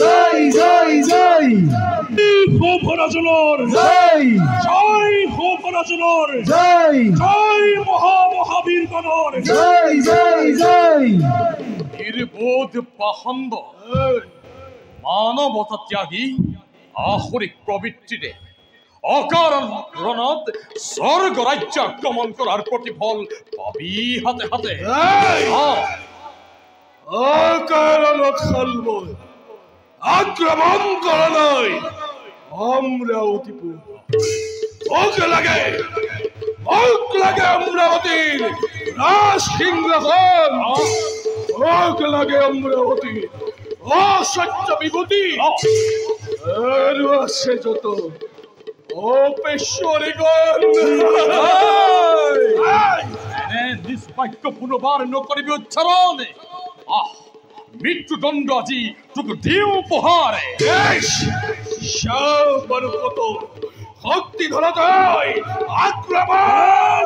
জয় জয় জয় জয় হো ভরাজনর জয় জয় হো ভরাজনর জয় জয় মহাবীর গণর জয় জয় জয় নির্বোধ পাহন্দ মানবতা ত্যাগী আহরিক প্রবৃত্তিরে অকারণ রণত স্বর্গ রাজ্য আক্রমণ করার প্রতিফল পাবি হাতে হাতে অকারণত খালব আক্রমণ করা নয় আমরা অতিপুর ওকে লাগে অমরাবতীর রাজ সিংহাসন ওকে লাগে অমরাবতীর অসহ্য বিভূতি আর আছে যত অপেশ্বরীগণ নিষ্পাক্য পুনর্বার নকরিবি উচ্চারণে মৃত্যুদণ্ড আজি তোকে দিও উপহারে কত শক্তি ধরা যায় আক্রমণ